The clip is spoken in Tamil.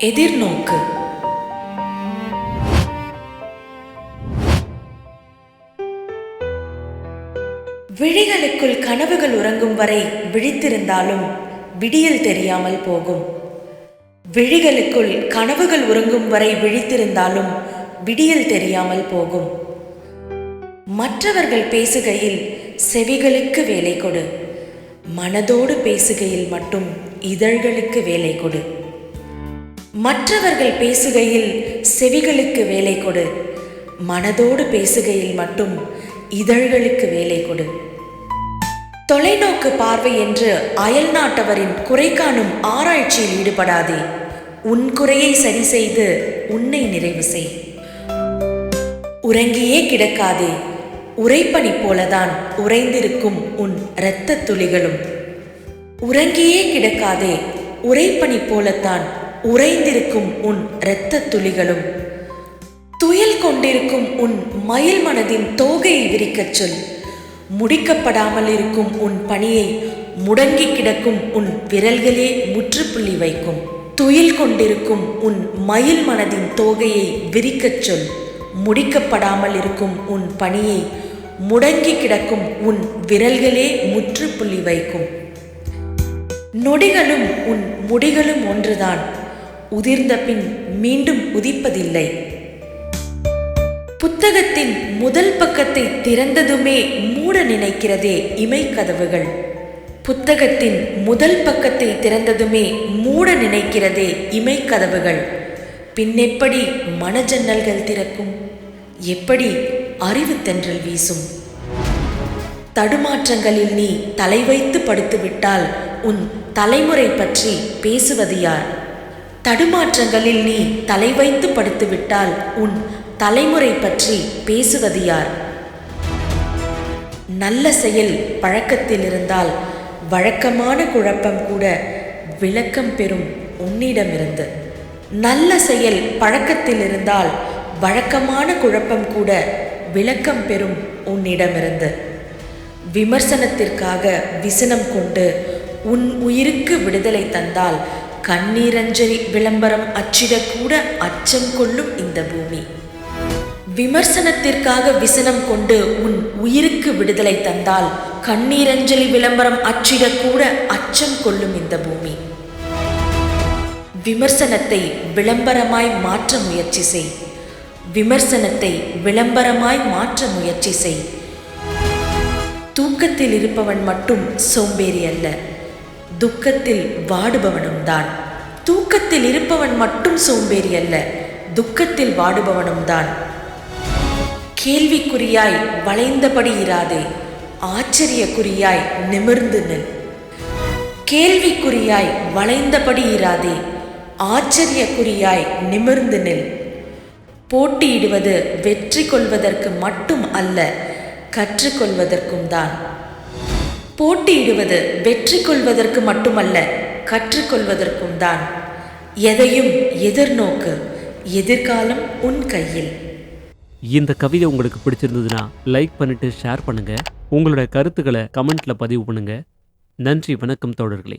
எதிர்நோக்கு. விழிகளுக்குள் கனவுகள் உறங்கும் வரை விழித்திருந்தாலும் விடியல் தெரியாமல் போகும். விழிகளுக்குள் கனவுகள் உறங்கும் வரை விழித்திருந்தாலும் விடியல் தெரியாமல் போகும். மற்றவர்கள் பேசுகையில் செவிகளுக்கு வேலை கொடு, மனதோடு பேசுகையில் மட்டும் இதழ்களுக்கு வேலை கொடு. மற்றவர்கள் பேசுகையில் செவிகளுக்கு வேலை கொடு, மனதோடு பேசுகையில் மட்டும் இதழ்களுக்கு வேலை கொடு. தொலைநோக்கு பார்வை என்று அயல் நாட்டவரின் குறை காணும் ஆராய்ச்சியில் ஈடுபடாதே. உன் குறையை சரி செய்து உன்னை நிறைவு செய். உறங்கியே கிடக்காதே. உறைபனி போலதான் உறைந்திருக்கும் உன் இரத்த துளிகளும். உறங்கியே கிடக்காதே. உறைபனி போலத்தான் உறைந்திருக்கும் உன் இரத்த துளிகளும். துயில் கொண்டிருக்கும் உன் மயில் மனதின் தோகையை விரிக்கச் சொல். முடிக்கப்படாமல் இருக்கும் உன் பணியை முடங்கி கிடக்கும் உன் விரல்களே முற்றுப்புள்ளி வைக்கும். துயில் கொண்டிருக்கும் உன் மயில் மனதின் தோகையை விரிக்கச் சொல். முடிக்கப்படாமல் இருக்கும் உன் பணியை முடங்கி கிடக்கும் உன் விரல்களே முற்றுப்புள்ளி வைக்கும். நொடிகளும் உன் முடிகளும் ஒன்றுதான். உதிர்ந்த பின் மீண்டும் உதிப்பதில்லை. புத்தகத்தின் முதல் பக்கத்தை திறந்ததுமே மூட நினைக்கிறதே இமைக்கதவுகள். புத்தகத்தின் முதல் பக்கத்தை திறந்ததுமே மூட நினைக்கிறதே இமைக்கதவுகள். பின்னெப்படி மனஜன்னல்கள் திறக்கும்? எப்படி அறிவு தென்றல் வீசும்? தடுமாற்றங்களில் நீ தலை வைத்து படுத்துவிட்டால் உன் தலைமுறை பற்றி பேசுவது யார்? தடுமாற்றங்களில் நீ தலை வைத்து படுத்துவிட்டால் உன் தலைமுறை பற்றி பேசுவது யார்? நல்ல செயல் பழக்கத்தில் இருந்தால் வழக்கமான குழப்பம் கூட விளக்கம் பெறும் உன்னிடமிருந்து. நல்ல செயல் பழக்கத்தில் இருந்தால் வழக்கமான குழப்பம் கூட விளக்கம் பெறும் உன்னிடமிருந்து. விமர்சனத்திற்காக விசனம் கொண்டு உன் உயிருக்கு விடுதலை தந்தால் கண்ணீரஞ்சலி விளம்பரம் அச்சிடக்கூட அச்சம் கொள்ளும் இந்த பூமி. விமர்சனத்திற்காக விசனம் கொண்டு உன் உயிருக்கு விடுதலை தந்தால் கண்ணீரஞ்சலி விளம்பரம் அச்சிடக்கூட அச்சம் கொள்ளும் இந்த பூமி. விமர்சனத்தை விளம்பரமாய் மாற்ற முயற்சி செய். விமர்சனத்தை விளம்பரமாய் மாற்ற முயற்சி செய். தூக்கத்தில் இருப்பவன் மட்டும் சோம்பேறி அல்ல, துக்கத்தில் வாடுபவனும் தான். தூக்கத்தில் இருப்பவன் மட்டும் சோம்பேறி அல்ல, துக்கத்தில் வாடுபவனும் தான். கேள்விக்குறியாய் வளைந்தபடி இராதே, ஆச்சரியக்குறியாய் நிமிர்ந்து நில். கேள்விக்குறியாய் வளைந்தபடி இராதே, ஆச்சரியக்குறியாய் நிமிர்ந்து நில். போட்டியிடுவது வெற்றி கொள்வதற்கு மட்டும் அல்ல, கற்றுக்கொள்வதற்கும் தான். போட்டியிடுவது வெற்றி கொள்வதற்கு மட்டுமல்ல, கற்றுக்கொள்வதற்கும் தான். எதையும் எதிர்நோக்கு, எதிர்காலம் உன் கையில். இந்த கவிதை உங்களுக்கு பிடிச்சிருந்ததுன்னா லைக் பண்ணிட்டு ஷேர் பண்ணுங்க. உங்களோட கருத்துக்களை கமெண்ட்ல பதிவு பண்ணுங்க. நன்றி, வணக்கம் தோழர்களே.